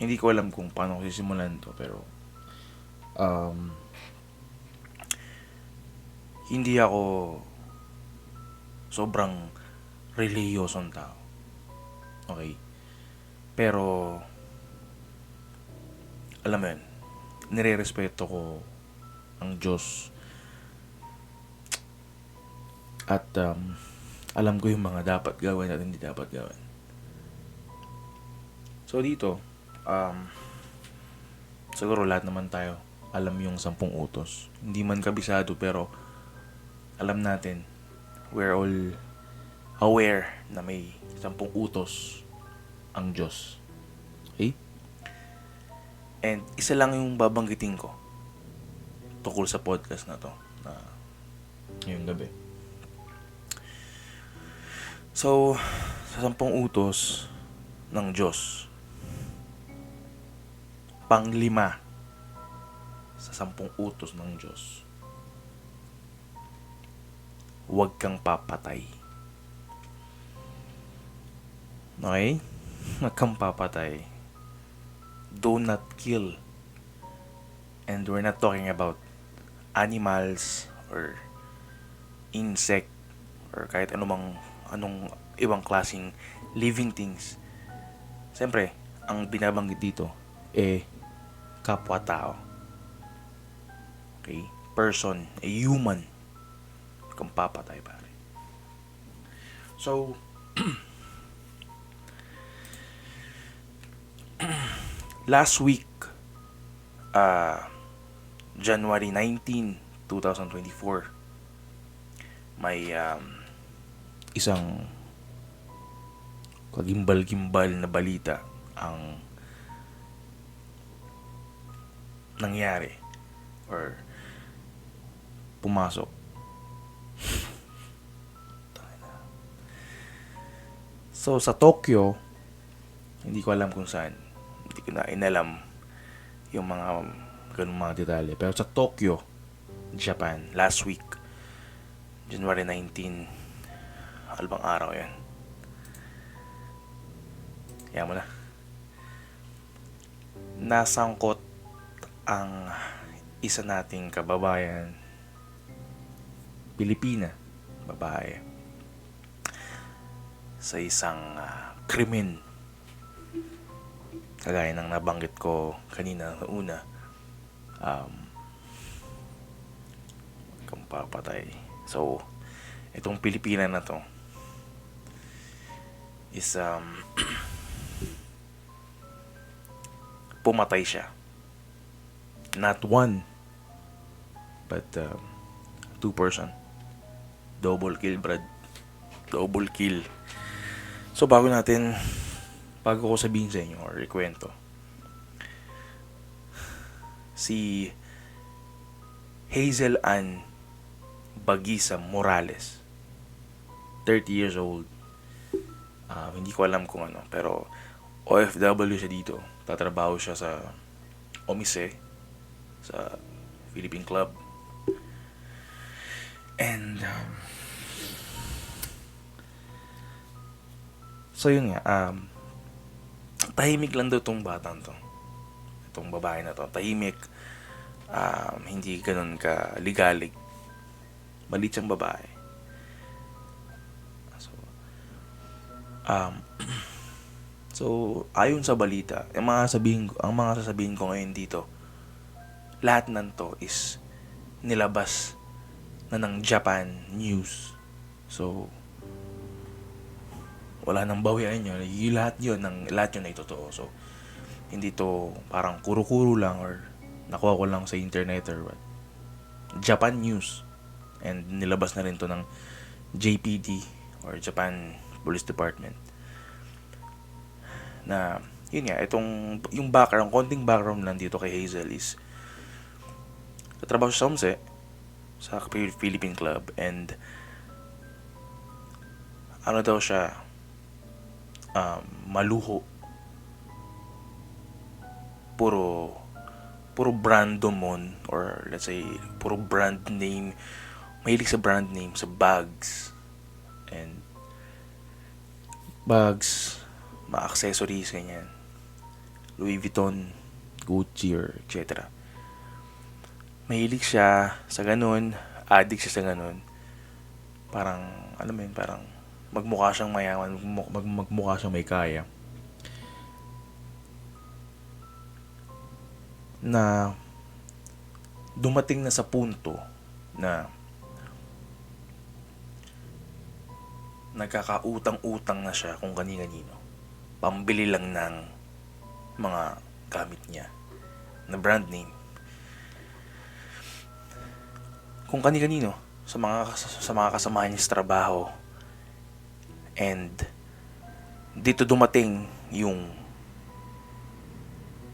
Hindi ko alam kung paano ko sisimulan to, pero hindi ako sobrang reliyosong tao. Okay? Pero, alam mo yun, nire-respeto ko ang Diyos at alam ko yung mga dapat gawin at hindi dapat gawin. So dito, siguro lahat naman tayo alam yung 10 utos. Hindi man kabisado pero alam natin, we're all aware na may 10 utos ang Diyos. Okay? And isa lang yung babanggitin ko tungkol sa podcast na to na ngayong gabi. So, sa 10 utos ng Diyos, panglima sa 10 utos ng Diyos, huwag kang papatay. Okay? Huwag kang papatay. Do not kill. And we're not talking about animals or insect or kahit anong ibang klaseng living things. Siyempre, ang binabanggit dito kapwa-tao. Okay? Person, a human. Kung papatay, pare. So, last week, January 19, 2024, may isang kagimbal-gimbal na balita ang nangyari or pumasok. So sa Tokyo, hindi ko alam kung saan, hindi ko na inalam yung mga ganung mga detalye, pero sa Tokyo, Japan, last week, January 19, albang araw yan. Kaya mo na. Nasangkot ang isa nating kababayan, Pilipina, babae, sa isang krimen. Kagaya ng nabanggit ko kanina sa una, kung papatay. So, itong Pilipina na to is pumatay siya. Not one, but 2 person. Double kill, Brad. Double kill. So, bago ko sabihin sa inyo or ikwento, si Hazel Ann Bagisa Morales, 30 years old. Hindi ko alam kung ano, pero OFW siya dito. Tatrabaho siya sa Omise, sa Philippine Club. And so yun nga, tahimik lang daw tong batang to, itong babae na to. Tahimik, hindi ganun ka ligalig. Maliit siyang babae. So, so ayon sa balita, ang mga sasabihin ko ngayon dito, lahat ng to is nilabas na ng Japan News. So, wala nang bawian yun. Lahat yun ay totoo. So, hindi to parang kuro-kuro lang or nakuha ko lang sa internet or what. Japan News. And nilabas na rin to ng JPD or Japan Police Department. Na, yun nga, yung konting background lang dito kay Hazel is, katrabaho siya sa Omse, sa Philippine Club, and ano daw siya, maluho. Puro brand mon, or let's say, puro brand name. Mahilig sa brand name, sa bags, mga accessories, ganyan. Louis Vuitton, Gucci, or etc. Mahilig siya sa ganun, addict siya sa ganun. Parang, alam mo yun, parang magmukha siyang mayaman, magmukha siyang may kaya. Na dumating na sa punto na nagkakautang-utang na siya kung kani-kanino. Pambili lang ng mga gamit niya na brand name. Kung kani-kanino sa mga kasamahan niya sa trabaho. And dito dumating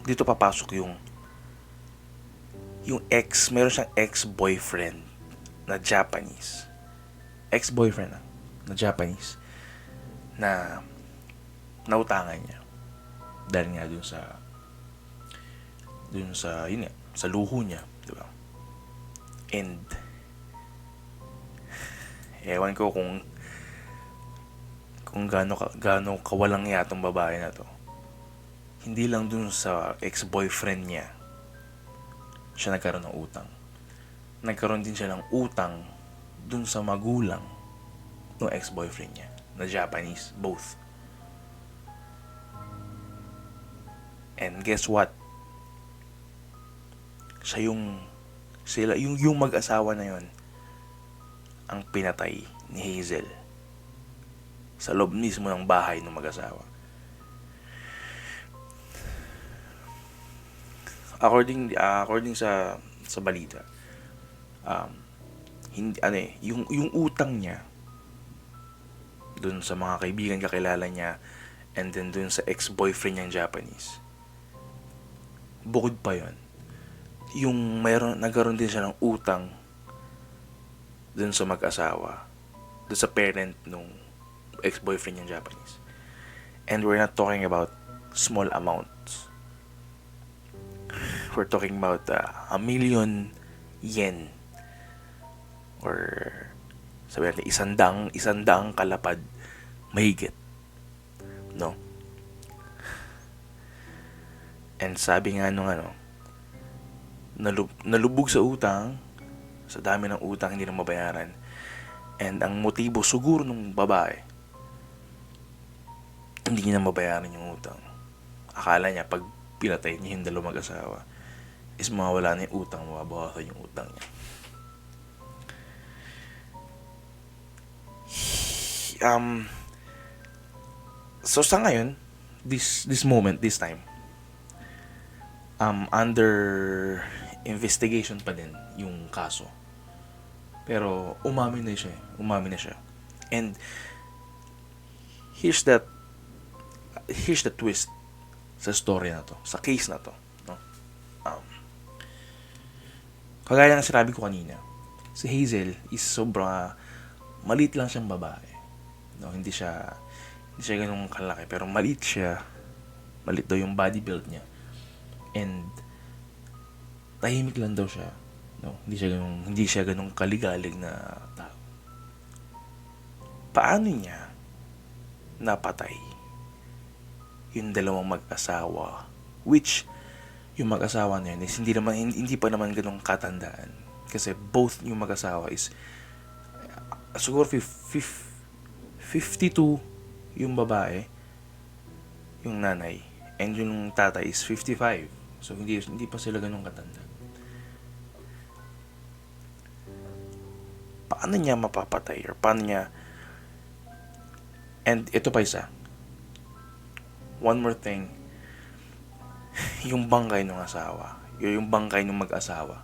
dito papasok yung meron siyang ex-boyfriend na Japanese. Ex-boyfriend na Japanese na nautangan niya. Dahil nga dun sa yun nga, sa luho niya, di ba? And ewan ko kung gaano kawalang ya tong babae na to. Hindi lang dun sa ex-boyfriend niya siya nagkaroon ng utang. Nagkaroon din siya ng utang dun sa magulang ng ex-boyfriend niya na Japanese, both. And guess what? Yung mag-asawa na yon ang pinatay ni Hazel sa loob mismo ng bahay ng mag-asawa. According sa balita, yung utang niya dun sa mga kaibigan kakilala niya, and then dun sa ex-boyfriend niyang Japanese, bukod pa yon, nagkaroon din siya ng utang dun sa mag-asawa, dun sa parent nung ex-boyfriend niyang Japanese. And we're not talking about small amounts. We're talking about 1,000,000 yen, or sabi natin isandang kalapad mahigit, no? And sabi nga nung nalubog sa utang, sa dami ng utang hindi na mabayaran. And ang motibo siguro nung babae, hindi niya mabayaran yung utang. Akala niya pag pinatay niya yung dalawang mag-asawa is mawawala na yung utang, mababawasan yung utang niya. So sa ngayon, this time, under investigation pa din yung kaso. Pero umamin na siya. And here's the twist sa story na to, sa case na to, no? Kagaya ng sinabi ko kanina, si Hazel is maliit lang siyang babae, no? Hindi siya ganun kalaki, pero maliit daw yung body build niya, and tahimik lang daw siya, no? Hindi siya ganun kaligalig na tao. Paano niya napatay yung dalawang mag-asawa, which yung mag-asawa na yun is hindi pa naman ganun katandaan, kasi both yung mag-asawa is siguro 52 yung babae, yung nanay, and yung tatay is 55. So hindi pa sila ganun katanda. Paano niya mapapatay, or paano niya? And ito pa isa, one more thing, yung bangkay ng mag-asawa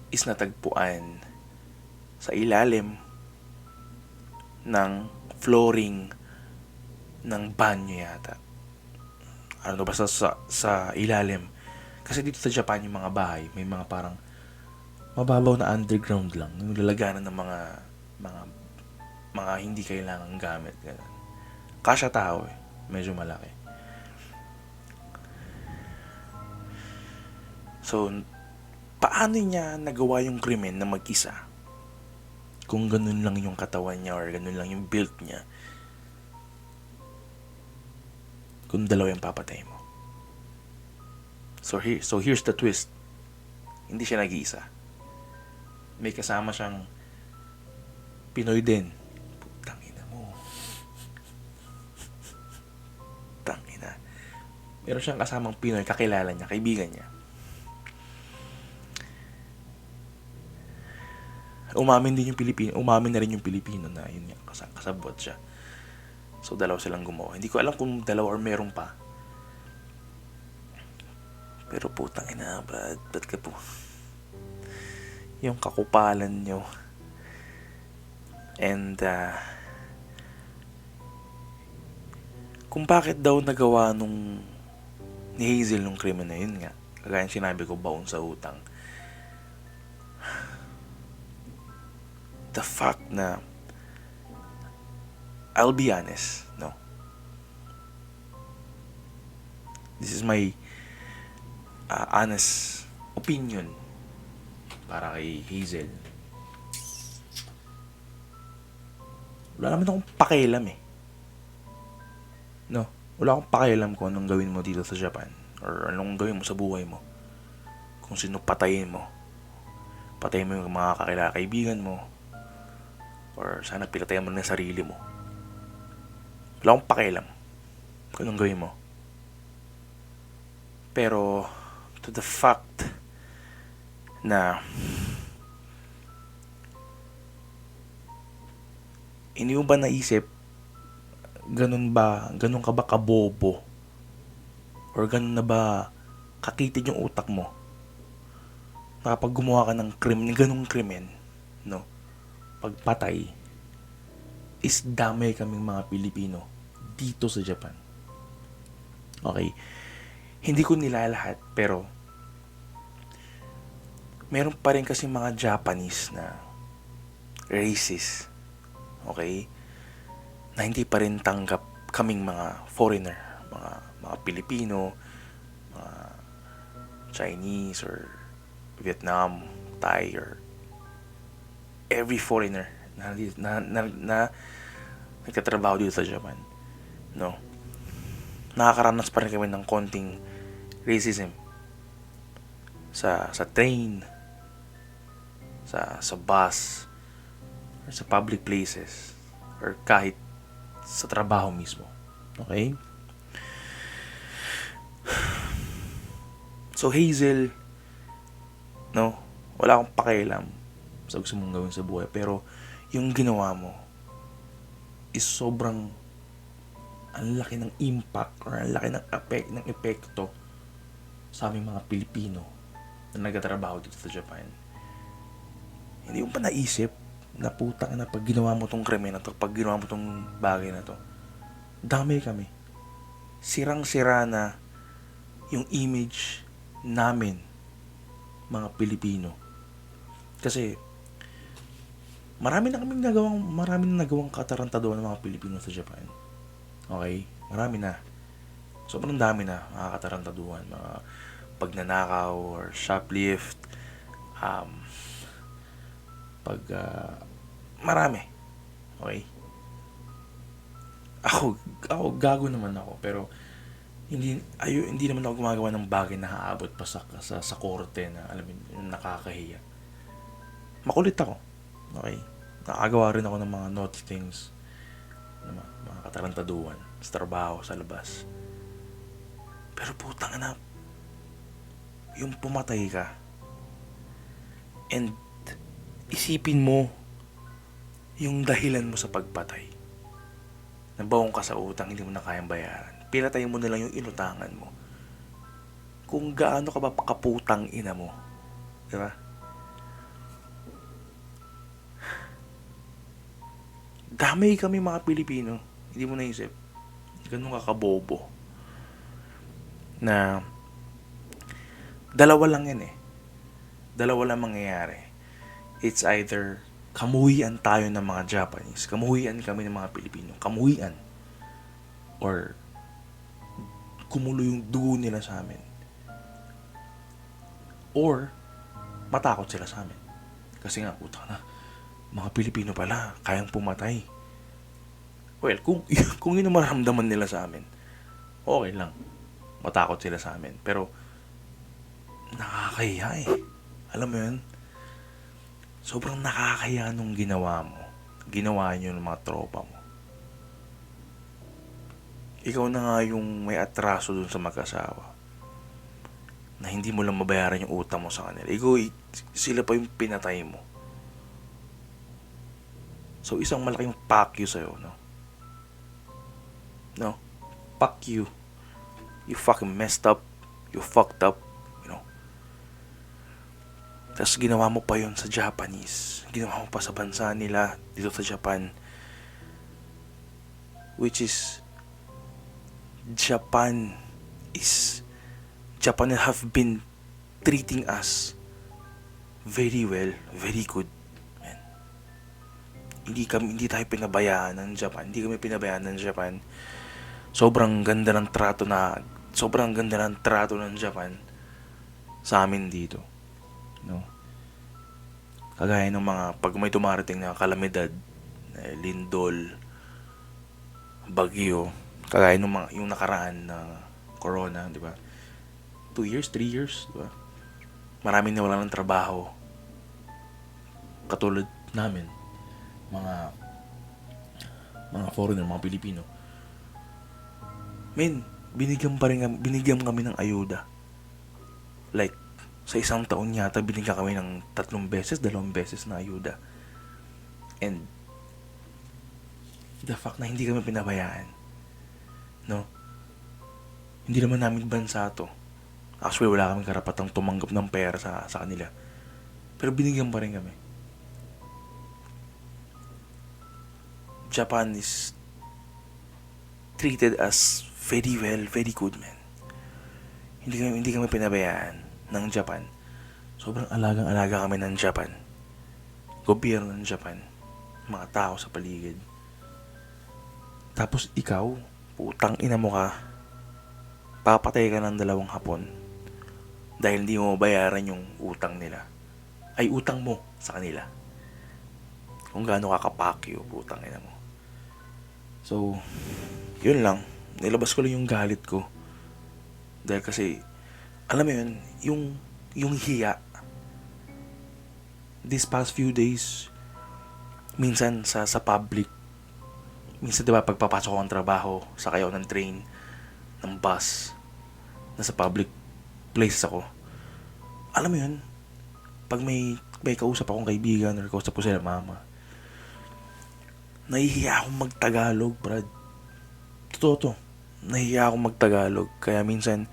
is natagpuan sa ilalim ng flooring ng banyo yata. Basta sa ilalim. Kasi dito sa Japan yung mga bahay, may mga parang mababaw na underground lang, yung lalaganan ng mga hindi kailangang gamit, ganun. Kasya tao medyo malaki. So, paano niya nagawa yung krimen na mag-isa? Kung ganun lang yung katawan niya, or ganun lang yung build niya. Kung dalawa yung papatay mo. So here's the twist. Hindi siya nag-iisa. May kasama siyang Pinoy din. Tangina mo. Tangina. Meron siyang kasamang Pinoy, kakilala niya, kaibigan niya. Umamin na rin yung Pilipino na yun nga, kasabot siya. So, dalawa silang gumawa. Hindi ko alam kung dalawa or meron pa. Pero putang ina, Brad. Ba't ka po? Yung kakupalan nyo. And, kung bakit daw nagawa ni Hazel nung krimen na yun nga. Kagaya sinabi ko, baon sa utang. The fact na, I'll be honest, no? This is my honest opinion para kay Hazel. Wala naman akong pakialam eh. No? Wala akong pakialam kung anong gawin mo dito sa Japan. Or anong gawin mo sa buhay mo. Kung sino patayin mo. Patayin mo yung mga kakilala kaibigan mo. Or sana pinatayin mo na sarili mo. Wala akong pakialam kung anong gawin mo. Pero, to the fact na hindi mo ba naisip ganun ka ba kabobo or ganun na ba kakitid yung utak mo na kapag gumawa ka ng ganung krimen, no, pagpatay is damay kaming mga Pilipino dito sa Japan. Okay, hindi ko nilalahat pero meron pa rin kasi mga Japanese na racist, okay, na hindi pa rin tanggap kaming mga foreigner, mga Pilipino, mga Chinese or Vietnam, Thai or every foreigner na nagtatrabaho dito sa Japan, no, nakakaranas pa rin kami ng konting racism sa train, sa bus, or sa public places, or kahit sa trabaho mismo. Okay? So Hazel, no, wala akong pakialam sa gusto mong gawin sa buhay, pero yung ginawa mo is sobrang ang laki ng impact or ang laki ng epekto sa aming mga Pilipino na nagtatrabaho dito sa Japan. Hindi mo pa naisip na putang na pag ginawa mo tong krimen na to, pag ginawa mo tong bagay na to, damay kami. Sirang-sira na yung image namin, mga Pilipino. Kasi marami na nagawang katarantaduhan ng mga Pilipino sa Japan. Okay? Marami na. Sobrang dami na mga katarantaduhan, mga pagnanakaw or shoplift, marami. Okay? Ako gago naman ako, pero hindi naman ako gumagawa ng bagay na haabot pa sa korte na alam mo yung nakakahiya. Makulit ako. Okay? Nakagawa rin ako ng mga naughty things, mga katarantaduhan sa trabaho, sa labas. Pero putang na, yung pumatay ka and isipin mo yung dahilan mo sa pagpatay. Nabawang ka sa utang, hindi mo na kayang bayaran. Pinatayin mo na lang yung inutangan mo. Kung gaano ka ba kaputang ina mo. Diba? Damay kami mga Pilipino. Hindi mo naisip. Ganun ka kabobo. Na dalawa lang yan eh. Dalawa lang mangyayari. It's either kamuhian tayo ng mga Japanese, kamuhian kami ng mga Pilipino, kamuhian, or kumulo yung dugo nila sa amin, or matakot sila sa amin. Kasi nga, puta na, mga Pilipino pala, kayang pumatay. Well, kung yun ang maramdaman nila sa amin, okay lang, matakot sila sa amin. Pero nakakahiya eh. Alam mo yun? Sobrang nakakahiya nung ginawa mo. Ginawa nyo ng mga tropa mo. Ikaw na nga yung may atraso dun sa mag-asawa. Na hindi mo lang mabayaran yung utang mo sa kanila. Ikaw, sila pa yung pinatay mo. So, isang malaking fuck you sa'yo, no? No? Fuck you. You fucking messed up. You fucked up. You know? Tapos ginawa mo pa yon sa Japanese. Ginawa mo pa sa bansa nila dito sa Japan. Which is Japan have been treating us very well, very good. Man. Hindi tayo pinabayaan ng Japan. Hindi kami pinabayaan ng Japan. Sobrang ganda ng trato ng Japan sa amin dito. No? Kagaya ng mga pag may dumarating na kalamidad, lindol, bagyo, kagaya ng mga yung nakaraan na corona, di ba? 2 years, 3 years, di ba? Maraming nawalan ng trabaho. Katulad namin, mga foreigner, mga Pilipino. Men, binigyan kami ng ayuda. Like, sa isang taon yata, binigyan kami ng 3 beses, 2 beses na ayuda. And, the fact na hindi kami pinabayaan. No? Hindi naman namin bansa to. Actually, wala kaming karapatang tumanggap ng pera sa kanila. Pero binigyan pa rin kami. Japan is treated us very well, very good, man. Hindi kami pinabayaan ng Japan. Sobrang alagang-alaga kami ng Japan. Gobyerno ng Japan. Mga tao sa paligid. Tapos ikaw, putang ina mo ka, papatay ka ng 2 Hapon dahil hindi mo bayaran yung utang nila. Ay, utang mo sa kanila. Kung gaano kakapakyo, putang ina mo. So, yun lang. Nilabas ko lang yung galit ko. Dahil kasi, alam mo yun, yung hiya. These past few days, minsan sa public, minsan diba pagpapasok ko ng trabaho, sakay ako ng train, ng bus, nasa public place ako. Alam mo yun, pag may kausap akong kaibigan or kausap ko sila mama, nahihiya akong mag-Tagalog, Brad. Totoo to. Nahihiya akong mag-Tagalog. Kaya minsan,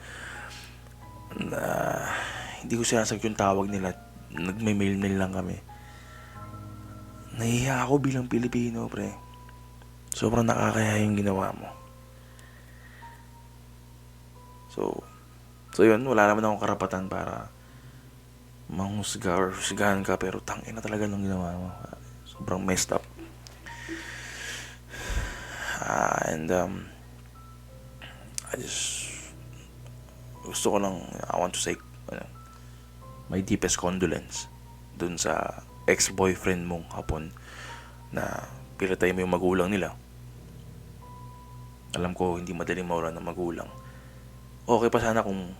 hindi ko sinasagot yung tawag nila. Nagme-mail lang kami. Nahihiya ako bilang Pilipino, pre. Sobrang nakakaya yung ginawa mo. So yun, wala naman akong karapatan para manghusga or husgahan ka, pero tangina talaga nung ginawa mo. Sobrang messed up. I just gusto ko lang, I want to say my deepest condolence dun sa ex-boyfriend mong Hapon na pinatay mo yung magulang nila. Alam ko hindi madaling mawalan ng magulang. Okay pa sana kung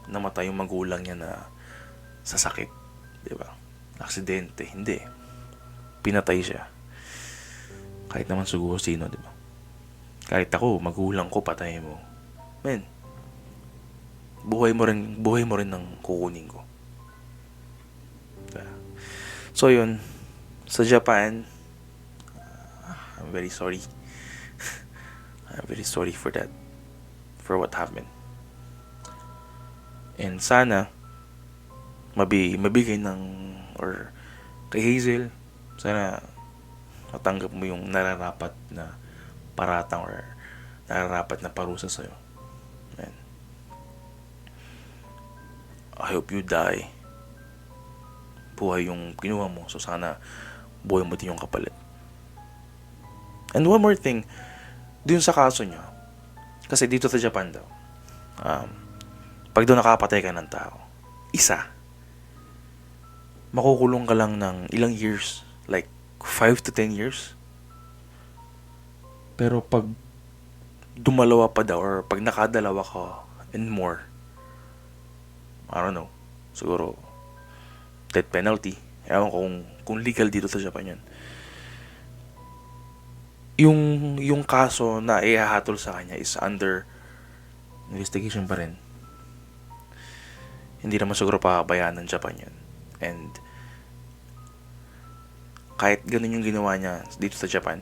namatay yung magulang niya na sa sakit, di ba? Aksidente, hindi. Pinatay siya. Kahit naman siguro sino, di ba? Kahit ako, magulang ko, patay mo. Men, buhay mo rin ng kukunin ko. So yun, sa Japan, I'm very sorry. I'm very sorry for that. For what happened. And sana, mabigay ng, or kay Hazel, sana matanggap mo yung nararapat na paratang or nararapat na parusa sa'yo. Man. I hope you die. Buhay yung kinuha mo. So sana buhay mo din yung kapalit. And one more thing, dun sa kaso nyo, kasi dito sa Japan daw, pag doon nakapatay ka ng tao, isa, makukulong ka lang ng ilang years, like 5 to 10 years. Pero pag dumalawa pa daw, or pag nakadalawa ka and more, I don't know, siguro death penalty. Ewan ko kung legal dito sa Japan yan. Yung kaso na ihahatol sa kanya is under investigation pa rin. Hindi naman siguro papabayaan ng Japan yun. And kahit ganun yung ginawa niya dito sa Japan,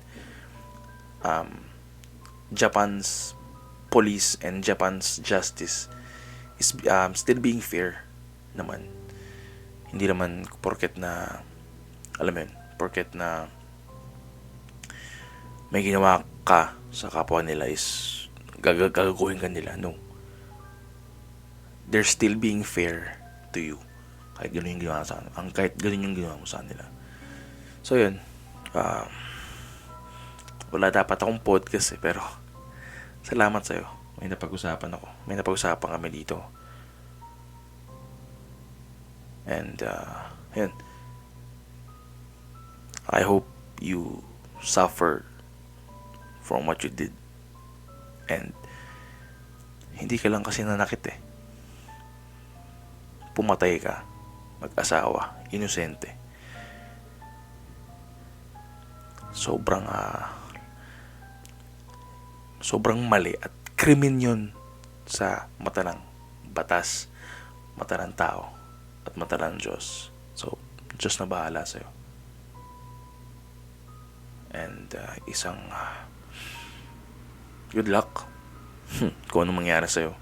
Japan's police and Japan's justice is still being fair naman. Hindi naman porket na, alam mo yun, porket na may ginawa ka sa kapwa nila is gagaguhin ka nila. No. They're still being fair to you. Kahit ganun yung ginawa sa kahit ganun yung ginawa mo sa nila. So yun. Wala dapat akong podcast pero salamat sa'yo. May napag-usapan ako. May napag-usapan kami dito. And yun. I hope you suffer from what you did. And hindi ka lang kasi nanakit eh. Pumatay ka. Mag-asawa. Inosente. Sobrang mali at krimen yun sa mata ng batas, mata ng tao, at mata ng Diyos. So, Diyos na bahala sa'yo. And isang good luck kung ano mangyari sa'yo.